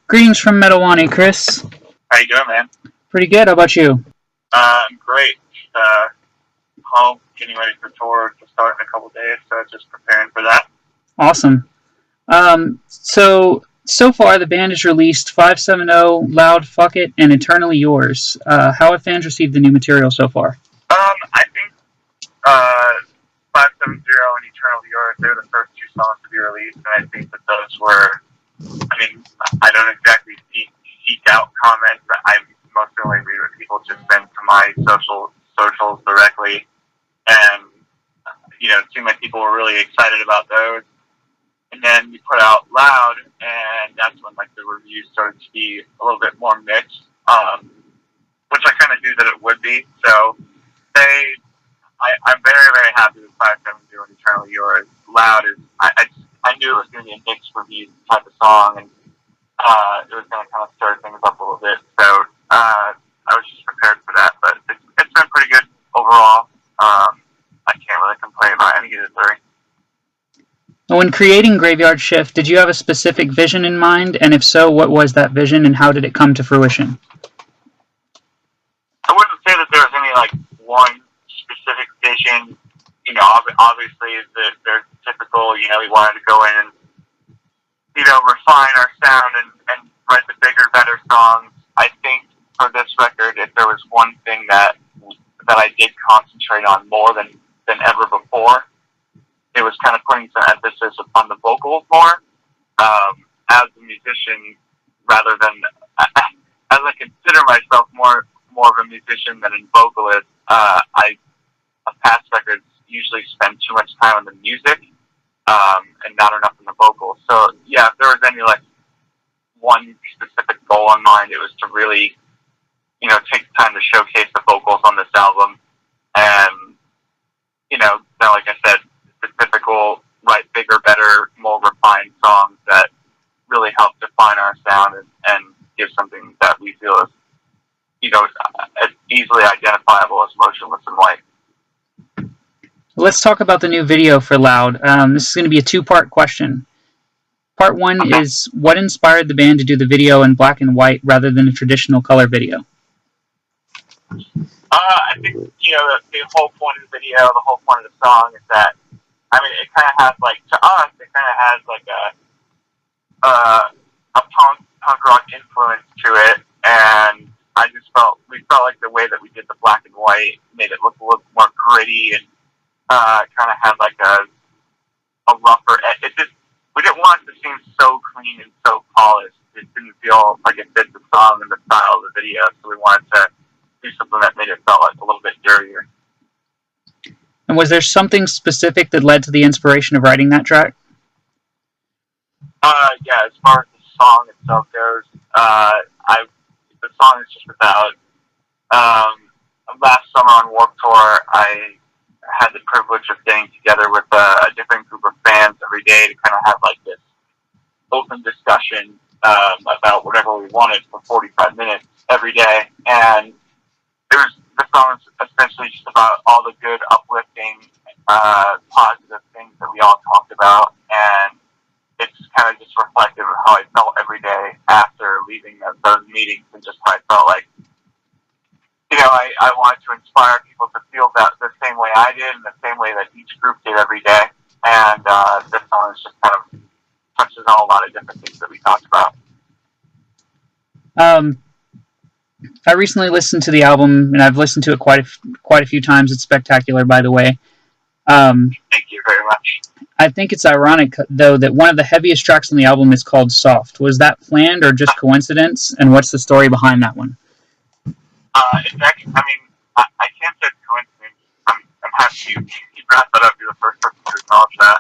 Greetings from Wani, Chris. How you doing, man? Pretty good. How about you? Great. Uh, Home, getting ready for tour to start in a couple days, so just preparing for that. Awesome. So far the band has released 570, Loud, Fuck It, and Eternally Yours. How have fans received the new material so far? I think 570 and Eternal Yours, they were the first two songs to be released, and I think that those were, I don't exactly seek out comments, but I mostly read what people just send to my socials directly, and, it seemed like people were really excited about those. And then we put out Loud, and that's when the reviews started to be a little bit more mixed, which I kind of knew that it would be. So I'm very, very happy with 570 and Eternally Yours. Loud is I knew it was going to be a mixed review type of song, and it was going to kind of stir things up a little bit. So I was just prepared for that, but it's been pretty good overall. I can't really complain about any of the three. When creating Graveyard Shift, did you have a specific vision in mind? And if so, what was that vision and how did it come to fruition? I wouldn't say that there was any one specific vision. Obviously there's typical, we wanted to go in and, refine our sound and write the bigger, better songs. I think for this record, if there was one thing that I did concentrate on more than ever before, it was kind of putting some emphasis upon the vocals more. As a musician, rather than as I consider myself more of a musician than a vocalist, past records usually spend too much time on the music and not enough on the vocals. So yeah, if there was any one specific goal in mind, it was to really take the time to showcase the vocals on this album, and then like I said, the typical bigger, better, more refined songs that really help define our sound and give something that we feel is as easily identifiable as Motionless in White. Let's talk about the new video for Loud. This is going to be a two-part question. Part one is, what inspired the band to do the video in black and white rather than a traditional color video? I think, the whole point of the video, the whole point of the song is that, it kind of has, to us, it kind of has, a punk rock influence to it, and we felt like the way that we did the black and white made it look a little more gritty and kind of had a rougher edge. We didn't want it to seem so clean and so polished. It didn't feel like it fit the song and the style of the video, so we wanted to do something that made it feel a little bit dirtier. And was there something specific that led to the inspiration of writing that track? Yeah, as far as the song itself goes, the song is just about, last summer on Warped Tour, I had the privilege of getting together with a different group of fans every day to kind of have this open discussion about whatever we wanted for 45 minutes every day, and the song is essentially just about all the good, uplifting, positive things that we all talked about, and it's kind of just reflective of how I felt every day after leaving those meetings, and just how I felt like, I wanted to inspire people to feel that the same way I did, and the same way that each group did every day, and this song is just kind of touches on a lot of different things that we talked about. I recently listened to the album, and I've listened to it quite a few times. It's spectacular, by the way. Thank you very much. I think it's ironic, though, that one of the heaviest tracks on the album is called Soft. Was that planned or just coincidence? And what's the story behind that one? It's actually, I can't say it's coincidence. I'm happy you brought that up. You're the first person to acknowledge that.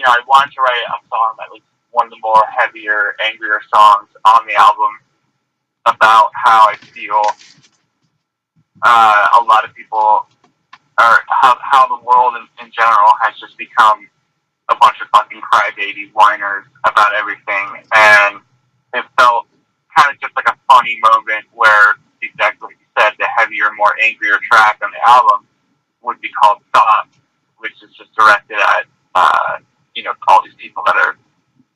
I wanted to write a song that was one of the more heavier, angrier songs on the album about how I feel a lot of people, or how the world in general has just become a bunch of fucking crybaby whiners about everything, and it felt kind of just like a funny moment where, exactly like you said, the heavier, more angrier track on the album would be called Soft, which is just directed at all these people that are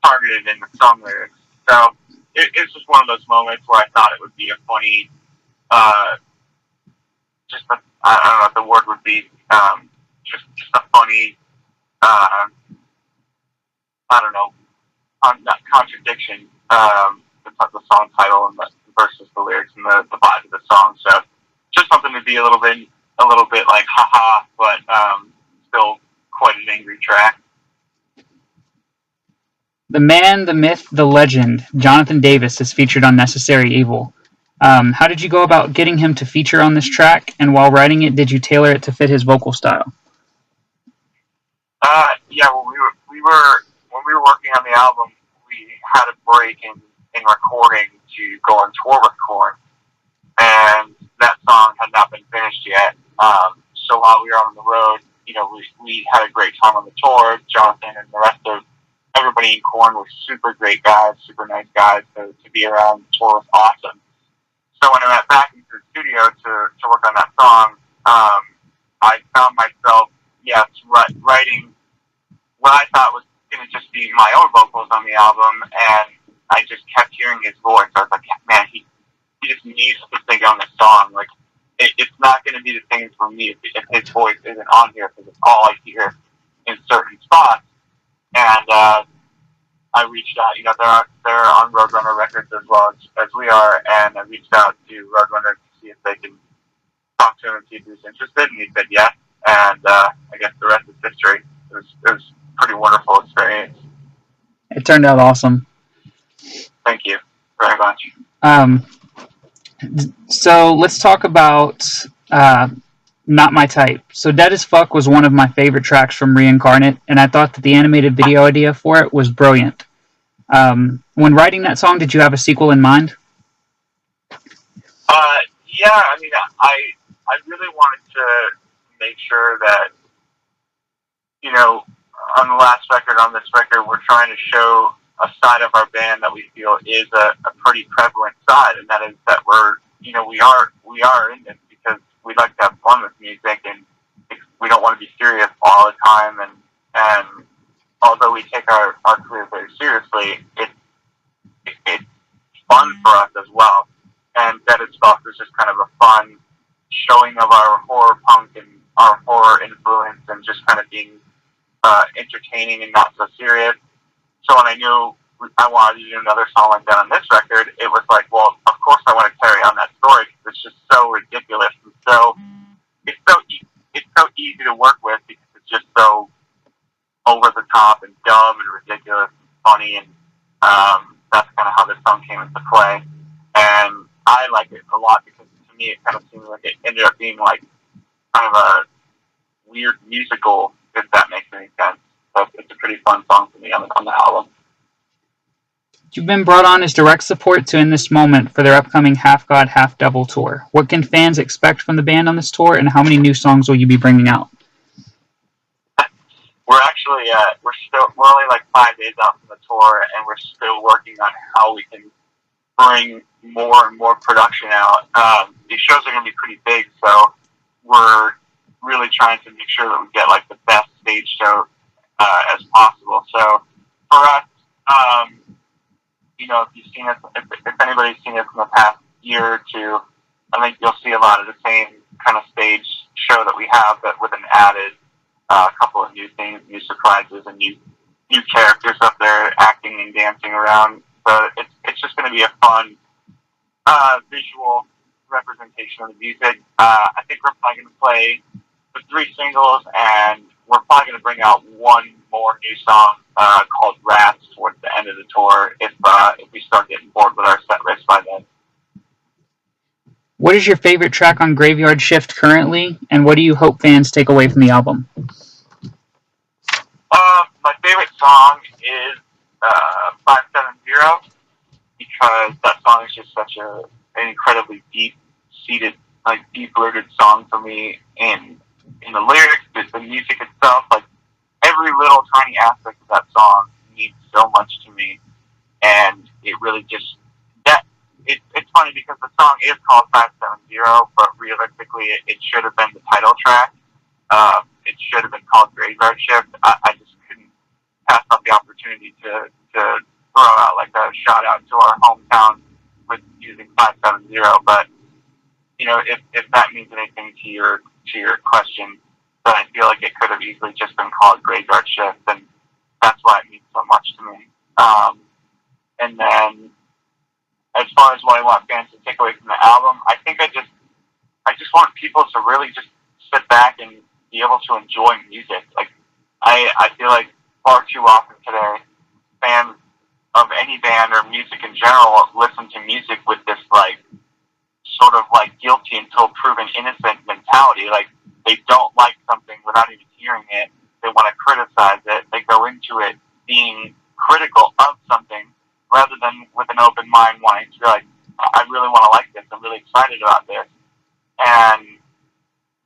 targeted in the song lyrics. So it's just one of those moments where I thought it would be a funny, I don't know what the word would be, just a funny, I don't know, not contradiction, the song title and the versus the lyrics and the vibe of the song. So just something to be a little bit like haha, but still quite an angry track. The man, the myth, the legend, Jonathan Davis is featured on Necessary Evil. How did you go about getting him to feature on this track, and while writing it, did you tailor it to fit his vocal style? Yeah, well, when we were working on the album, we had a break in recording to go on tour with Korn, and that song had not been finished yet. So while we were on the road, we had a great time on the tour. Jonathan and the rest of everybody in Korn were super great guys, super nice guys. So to be around the tour was awesome. So when I went back into the studio to work on that song, I found myself, writing what I thought was going to just be my own vocals on the album, and I just kept hearing his voice. I was like, man, he just needs to sing on this song. Like, it's not going to be the same for me if his voice isn't on here, because it's all I hear in certain spots. And I reached out. They're on Roadrunner Records as well as we are, and I reached out to Roadrunner to see if they can talk to him and see if he was interested, and he said yes. And I guess the rest is history. It was a pretty wonderful experience. It turned out awesome. Thank you very much. So let's talk about Not My Type. So Dead as Fuck was one of my favorite tracks from Reincarnate, and I thought that the animated video idea for it was brilliant. When writing that song, did you have a sequel in mind? Yeah, I mean, I really wanted to make sure that, on the last record, on this record, we're trying to show a side of our band that we feel is a pretty prevalent side, and that is that we are in this because we like to have fun with music, and we don't want to be serious all the time, and although we take our career very seriously, it's fun for us as well. And Dead as Fuck was just kind of a fun showing of our horror punk and our horror influence, and just kind of being entertaining and not so serious. So when I knew I wanted to do another song like that on this record, it was like, well, of course I want to carry on that story, because it's just so ridiculous, and it's so easy to work with, because it's just so over the top and dumb and ridiculous and funny, and that's kind of how this song came into play. And I like it a lot, because to me it kind of seemed like it ended up being like kind of a weird musical, if that makes any sense. So it's a pretty fun song for me on the album. You've been brought on as direct support to In This Moment for their upcoming Half God, Half Devil tour. What can fans expect from the band on this tour, and how many new songs will you be bringing out? We're actually we're only like 5 days out from the tour, and we're still working on how we can bring more and more production out. These shows are going to be pretty big, so we're really trying to make sure that we get like the best stage show as possible. So for us, if you've seen us, if anybody's seen us in the past year or two, I think you'll see a lot of the same kind of stage show that we have, but with an added couple of new things, new surprises, and new characters up there acting and dancing around. So it's just going to be a fun visual representation of the music. I think we're probably going to play the 3 singles, and we're probably going to bring out one more new song called Rats towards the end of the tour if we start getting bored with our set list by then. What is your favorite track on Graveyard Shift currently, and what do you hope fans take away from the album? My favorite song is 570, because that song is just such an incredibly deep-seated, like deep-rooted song for me in the lyrics, the music itself. Like every little tiny aspect of that song means so much to me, and it really just it's funny because the song is called 570, but realistically it should have been the title track. It should have been called Graveyard Shift. I just couldn't pass up the opportunity to throw out like a shout out to our hometown with using 570, but if that means anything to your question, then I feel like it could have easily just been called Graveyard Shift, and that's why it means so much to me. And then, as far as what I want fans to take away from the album, I think I just want people to really just sit back and be able to enjoy music. Like, I feel like far too often today, fans of any band or music in general listen to music with this like sort of like guilty until proven innocent mentality. Like, they don't like something without even hearing it. They want to criticize it. They go into it being critical of something rather than with an open mind wanting to be like, I really want to like this. I'm really excited about this. And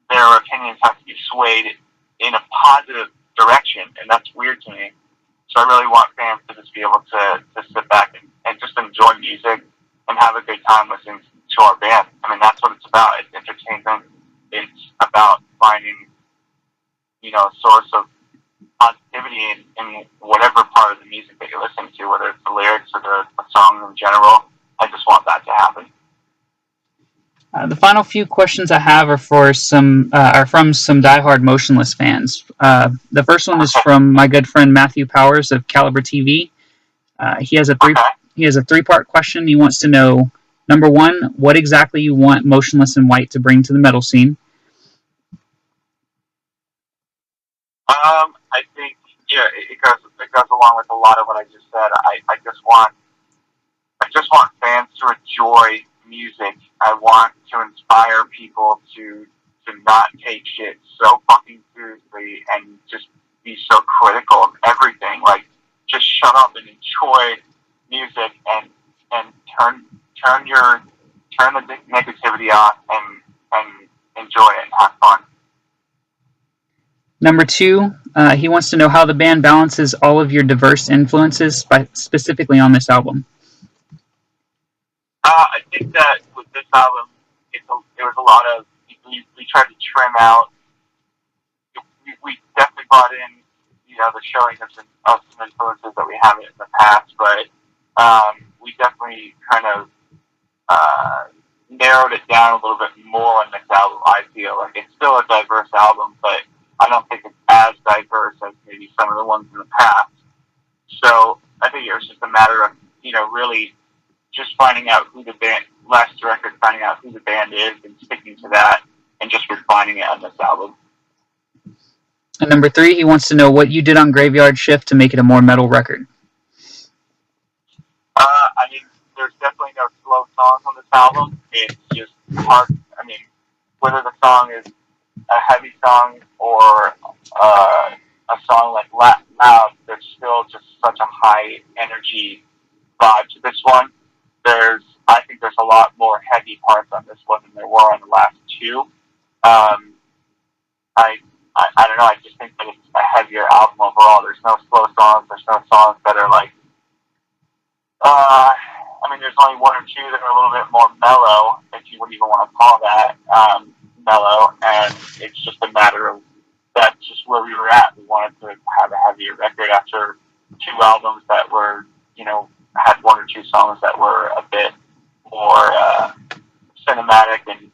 their opinions have to be swayed in a positive direction, and that's weird to me. So I really want fans to just be able to sit back and just enjoy music and have a good time listening to our band. I mean, that's what it's about. It's entertainment. It's about finding, a source of positivity in whatever part of the music that you're listening to, whether it's the lyrics or the song in general. I just want that to happen. The final few questions I have are from some diehard Motionless fans. The first one is from my good friend Matthew Powers of Caliber TV. He has a three-part question. He wants to know, number one, what exactly you want Motionless in White to bring to the metal scene. I think it goes along with a lot of what I just said. I just want fans to enjoy music. I want to inspire people to not take shit so fucking seriously and just be so critical of everything. Like, just shut up and enjoy music and turn the negativity off and enjoy it and have fun. Number two, he wants to know how the band balances all of your diverse influences, specifically on this album. I think that with this album, it was a lot of, we tried to trim out, we definitely brought in, the showing of some influences that we haven't in the past, but we definitely kind of narrowed it down a little bit more on this album. I feel like it's still a diverse album, but I don't think it's as diverse as maybe some of the ones in the past. So I think it was just a matter of, really just finding out who the band, last record, finding out who the band is and sticking to that and just refining it on this album. And number three, he wants to know what you did on Graveyard Shift to make it a more metal record. I mean, there's definitely no slow songs on this album. It's just hard. I mean, whether the song is a heavy song or a song like Loud, there's still just such a high energy vibe to this one. I think there's a lot more heavy parts on this one than there were on the last two. I don't know, I just think that it's a heavier album overall. There's no slow songs, there's no songs that are like, there's only one or two that are a little bit more mellow, if you would even want to call that mellow, and it's just a matter of, that's just where we were at. We wanted to have a heavier record after two albums that were, had one or two songs that were a bit more cinematic and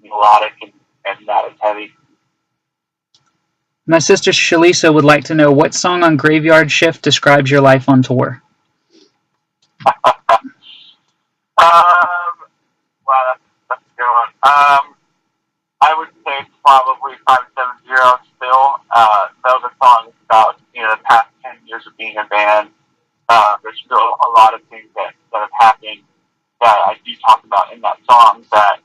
melodic and not as heavy. My sister Shalisa would like to know what song on Graveyard Shift describes your life on tour. Wow, that's a good one. I would say probably 570 still. Though the song is about, the past 10 years of being a band, there's still a lot of things that have happened that I do talk about in that song that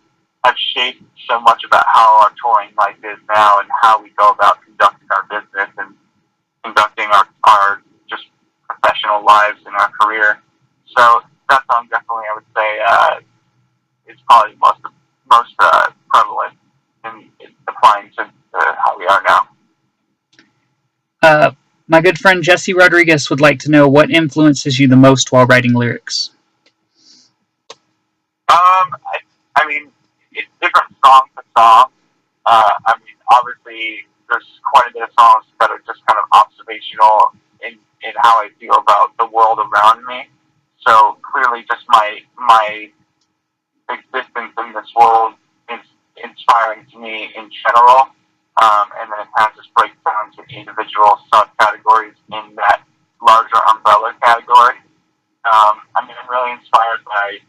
have shaped so much about how our touring life is now and how we go about conducting our business and conducting our just professional lives in our career. So that song definitely, I would say, is probably most prevalent in applying to how we are now. My good friend Jesse Rodriguez would like to know what influences you the most while writing lyrics. I mean, it's different song to song. Obviously, there's quite a bit of songs that are just kind of observational in in how I feel about the world around me. So clearly, just my existence in this world is inspiring to me in general. And then it kind of just breaks down to individual subcategories in that larger umbrella category. I mean, I'm really inspired by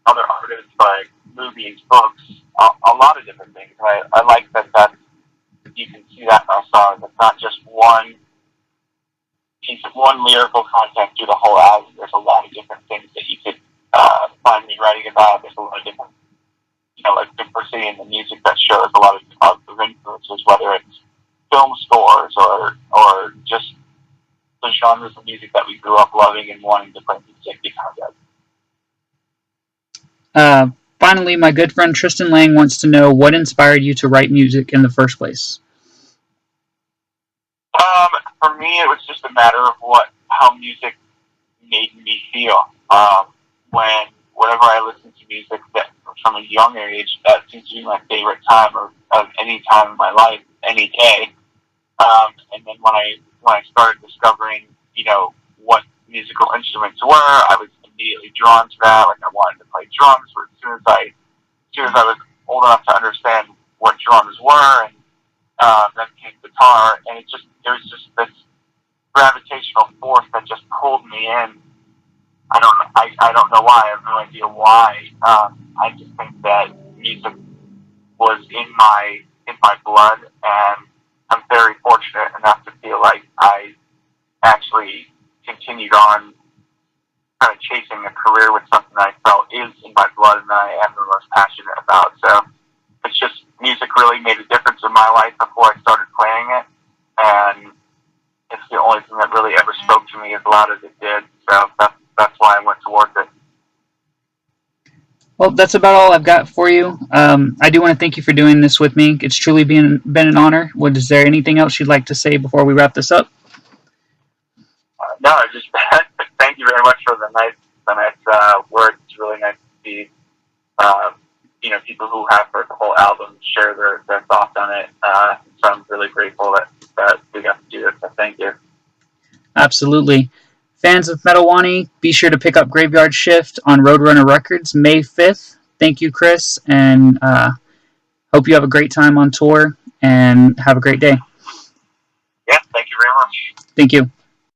other artists, like movies, books, a lot of different things. I like that you can see that in our songs. It's not just one piece of one lyrical content through the whole album. There's a lot of different things that you could find me writing about. There's a lot of different, like diversity in the music that shows a lot of influences, whether it's film scores or just the genres of music that we grew up loving and wanting to play music because of. Finally, my good friend Tristan Lang wants to know what inspired you to write music in the first place. For me, it was just a matter of how music made me feel. Whenever I listen to music that from a young age, that seems to be my favorite time of any time in my life, any day. And then when I started discovering, what musical instruments were, I was immediately drawn to that. Like I wanted to play drums. Or as soon as I was old enough to understand what drums were, and then came guitar, and there was just this gravitational force that just pulled me in. I don't know why. I have no idea why. I just think that music was in my blood, and I'm very fortunate enough to feel like I actually continued on kind of chasing a career with something that I felt is in my blood and that I am the most passionate about. So it's just music really made a difference in my life before I started playing it, and it's the only thing that really ever spoke to me as loud as it did. So that's why I went towards it. Well, that's about all I've got for you. I do want to thank you for doing this with me. It's truly been an honor. Is there anything else you'd like to say before we wrap this up? No, just thank you very much for the nice words. It's really nice to see, people who have heard the whole album share their thoughts on it. So I'm really grateful that we got to do this. So thank you. Absolutely. Fans of Metal Wani, be sure to pick up Graveyard Shift on Roadrunner Records May 5th. Thank you, Chris, and hope you have a great time on tour, and have a great day. Yeah, thank you very much. Thank you.